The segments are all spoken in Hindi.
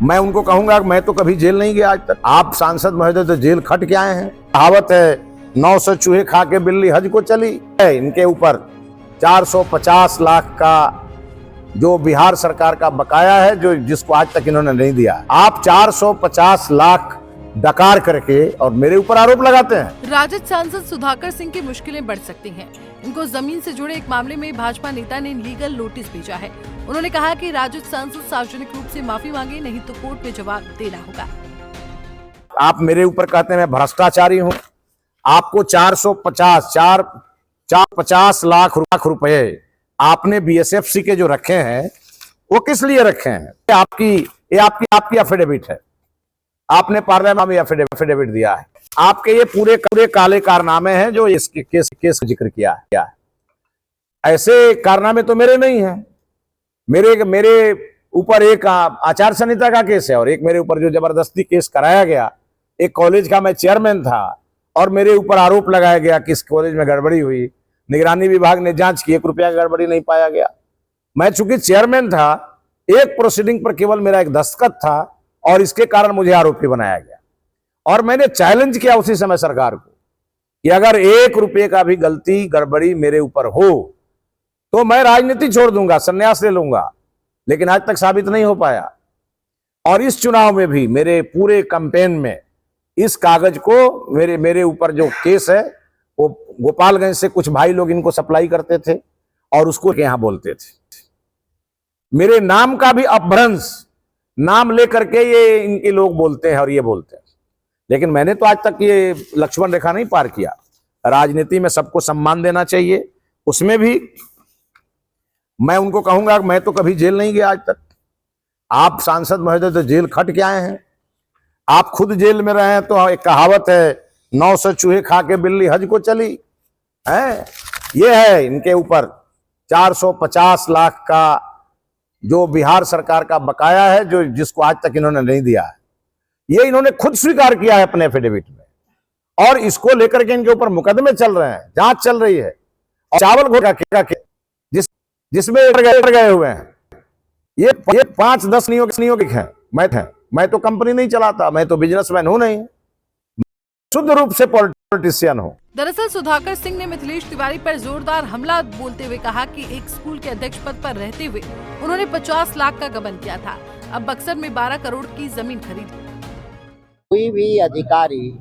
मैं उनको कहूंगा कि मैं तो कभी जेल नहीं गया आज तक। आप सांसद महोदय तो जेल खट के आए हैं। कहावत है 900 चूहे खा के बिल्ली हज को चली है। इनके ऊपर 450 लाख का जो बिहार सरकार का बकाया है, जो जिसको आज तक इन्होंने नहीं दिया। आप 450 लाख डकार करके और मेरे ऊपर आरोप लगाते हैं। राजद सांसद सुधाकर सिंह की मुश्किलें बढ़ सकती हैं। इनको जमीन से जुड़े एक मामले में भाजपा नेता ने लीगल नोटिस भेजा है। उन्होंने कहा कि राजद सांसद सार्वजनिक रूप से माफी मांगे, नहीं तो कोर्ट में जवाब देना होगा। आप मेरे ऊपर कहते हैं मैं भ्रष्टाचारी हूं। आपको 450 लाख रुपए आपने बीएसएफसी के जो रखे हैं, वो किस लिए रखे हैं? आपकी एफिडेविट है। आपने पार्लियामेंट में एफिडेविट दिया है। आपके ये पूरे काले कारनामे हैं जो इसके केस जिक्र किया है। ऐसे कारनामे तो मेरे नहीं हैं। मेरे ऊपर एक आचार संहिता का केस है और एक मेरे ऊपर जो जबरदस्ती केस कराया गया। एक कॉलेज का मैं चेयरमैन था और मेरे ऊपर आरोप लगाया गया कि इस कॉलेज में गड़बड़ी हुई। निगरानी विभाग ने जांच की, 1 रुपया गड़बड़ी नहीं पाया गया। मैं चूंकि चेयरमैन था, एक प्रोसीडिंग पर केवल मेरा एक दस्तखत था और इसके कारण मुझे आरोपी बनाया गया। और मैंने चैलेंज किया उसी समय सरकार को कि अगर 1 रुपये का भी गलती गड़बड़ी मेरे ऊपर हो तो मैं राजनीति छोड़ दूंगा, संन्यास ले लूंगा। लेकिन आज तक साबित नहीं हो पाया। और इस चुनाव में भी मेरे पूरे कैंपेन में इस कागज को मेरे ऊपर जो केस है, वो गोपालगंज से कुछ भाई लोग इनको सप्लाई करते थे और उसको यहां बोलते थे। मेरे नाम का भी अपभ्रंश नाम लेकर के ये इनके लोग बोलते हैं और ये बोलते हैं। लेकिन मैंने तो आज तक ये लक्ष्मण रेखा नहीं पार किया। राजनीति में सबको सम्मान देना चाहिए। उसमें भी मैं उनको कहूंगा कि मैं तो कभी जेल नहीं गया आज तक। आप सांसद महोदय तो जेल खट के आए हैं। आप खुद जेल में रहे हैं। तो एक कहावत है 900 चूहे खा के बिल्ली हज को चली है। ये है इनके ऊपर 450 लाख का जो बिहार सरकार का बकाया है, जो जिसको आज तक इन्होंने नहीं दिया है। ये इन्होंने खुद स्वीकार किया है अपने एफिडेविट में। और इसको लेकर के इनके ऊपर मुकदमे चल रहे हैं, जांच चल रही है। और चावल घोटाला के जिसमें गए हुए हैं ये 5-10 नियोजित हैं। मैं तो कंपनी नहीं चलाता, मैं तो बिजनेसमैन हूं नहीं, शुद्ध रूप से पॉलिटिशियन हूं। दरअसल सुधाकर सिंह ने मिथिलेश तिवारी पर जोरदार हमला बोलते हुए कहा कि एक स्कूल के अध्यक्ष पद पर रहते हुए उन्होंने 50 लाख का गबन किया था। अब बक्सर में 12 करोड़ की जमीन खरीदी। कोई भी अधिकारी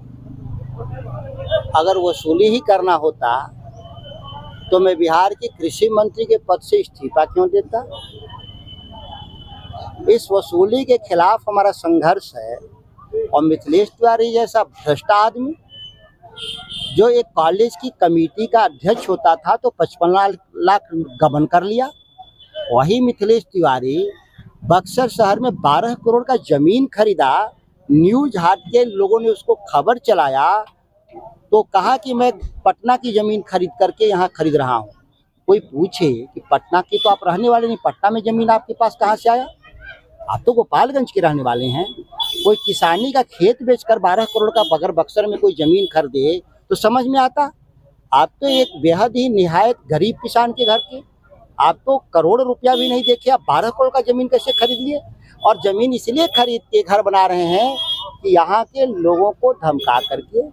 अगर वसूली ही करना होता तो मैं बिहार के कृषि मंत्री के पद से इस्तीफा क्यों देता? इस वसूली के खिलाफ हमारा संघर्ष है। और मिथिलेश तिवारी जैसा भ्रष्ट आदमी जो एक कॉलेज की कमेटी का अध्यक्ष होता था तो 55 लाख गबन कर लिया। वही मिथिलेश तिवारी बक्सर शहर में 12 करोड़ का जमीन खरीदा। न्यूज हाट के लोगों ने उसको खबर चलाया तो कहा कि मैं पटना की जमीन खरीद करके यहाँ खरीद रहा हूँ। कोई पूछे कि पटना की तो आप रहने वाले नहीं, पटना में जमीन आपके पास कहाँ से आया? आप तो गोपालगंज के रहने वाले हैं। कोई किसानी का खेत बेचकर 12 करोड़ का बगर बक्सर में कोई जमीन खरीदे तो समझ में आता? आप तो एक बेहद ही निहायत गरीब किसान के घर के, आप तो करोड़ रुपया भी नहीं देखे, आप 12 करोड़ का जमीन कैसे खरीद लिए? और जमीन इसलिए खरीद के घर बना रहे हैं कि यहाँ के लोगों को धमका करके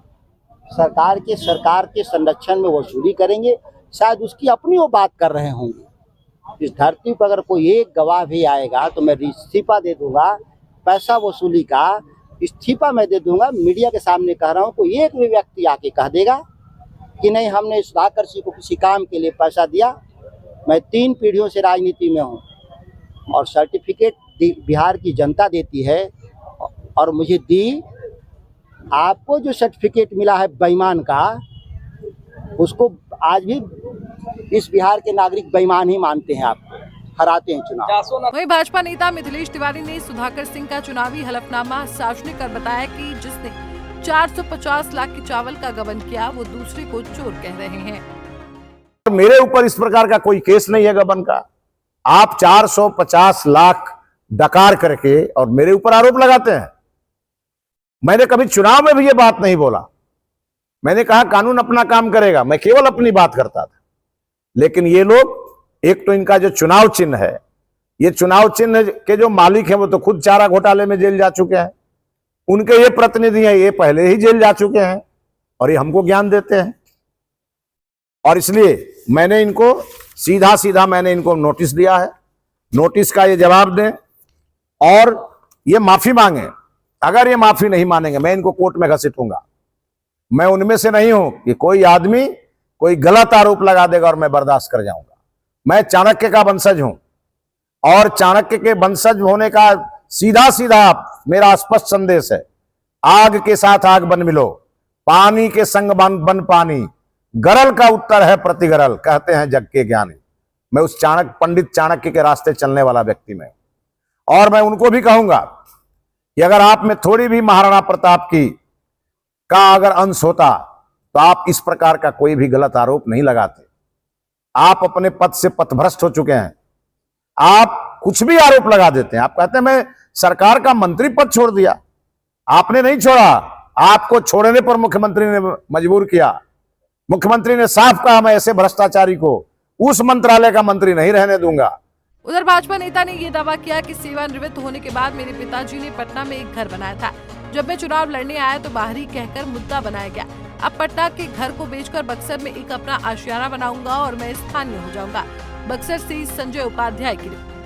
सरकार के संरक्षण में वसूली करेंगे। शायद उसकी अपनी वो बात कर रहे होंगे। इस धरती पर अगर कोई एक गवाह भी आएगा तो मैं इस्तीफा दे दूंगा। पैसा वसूली का इस्तीफा मैं दे दूंगा। मीडिया के सामने कह रहा हूँ, कोई एक भी व्यक्ति आके कह देगा कि नहीं हमने सुधाकर सिंह को किसी काम के लिए पैसा दिया। मैं 3 पीढ़ियों से राजनीति में हूँ और सर्टिफिकेट बिहार की जनता देती है और मुझे दी। आपको जो सर्टिफिकेट मिला है बेईमान का, उसको आज भी इस बिहार के नागरिक बेईमान ही मानते हैं। आपको हराते हैं चुनाव। वहीं भाजपा नेता मिथिलेश तिवारी ने सुधाकर सिंह का चुनावी हलफनामा सार्वजनिक कर बताया कि जिसने 450 लाख की चावल का गबन किया वो दूसरे को चोर कह रहे हैं। मेरे ऊपर इस प्रकार का कोई केस नहीं है गबन का। आप 450 लाख डकार करके और मेरे ऊपर आरोप लगाते हैं। मैंने कभी चुनाव में भी ये बात नहीं बोला। मैंने कहा कानून अपना काम करेगा, मैं केवल अपनी बात करता था। लेकिन ये लोग, एक तो इनका जो चुनाव चिन्ह है ये चुनाव चिन्ह के जो मालिक हैं वो तो खुद चारा घोटाले में जेल जा चुके हैं, उनके ये प्रतिनिधि हैं ये पहले ही जेल जा चुके हैं और ये हमको ज्ञान देते हैं। और इसलिए मैंने इनको सीधा सीधा मैंने इनको नोटिस दिया है, नोटिस का ये जवाब दें और ये माफी मांगे। अगर ये माफी नहीं मानेंगे मैं इनको कोर्ट में घसीटूंगा। मैं उनमें से नहीं हूं कि कोई आदमी कोई गलत आरोप लगा देगा और मैं बर्दाश्त कर जाऊंगा। मैं चाणक्य का वंशज हूं और चाणक्य के वंशज होने का सीधा सीधा मेरा स्पष्ट संदेश है, आग के साथ आग बन मिलो, पानी के संग बन पानी, गरल का उत्तर है प्रतिगरल, कहते हैं जग के ज्ञानी। मैं उस पंडित चाणक्य के रास्ते चलने वाला व्यक्ति मैं, और मैं उनको भी कहूंगा कि अगर आप में थोड़ी भी महाराणा प्रताप का अगर अंश होता तो आप इस प्रकार का कोई भी गलत आरोप नहीं लगाते। आप अपने पद से पथभ्रष्ट हो चुके हैं, आप कुछ भी आरोप लगा देते हैं। आप कहते हैं मैं सरकार का मंत्री पद छोड़ दिया, आपने नहीं छोड़ा, आपको छोड़ने पर मुख्यमंत्री ने मजबूर किया। मुख्यमंत्री ने साफ कहा मैं ऐसे भ्रष्टाचारी को उस मंत्रालय का मंत्री नहीं रहने दूंगा। उधर भाजपा नेता ने ये दावा किया कि सेवानिवृत्त होने के बाद मेरे पिताजी ने पटना में एक घर बनाया था, जब मैं चुनाव लड़ने आया तो बाहरी कहकर मुद्दा बनाया गया। अब पटना के घर को बेचकर बक्सर में एक अपना आशियाना बनाऊंगा और मैं स्थानीय हो जाऊंगा। बक्सर से संजय उपाध्याय की रिपोर्ट।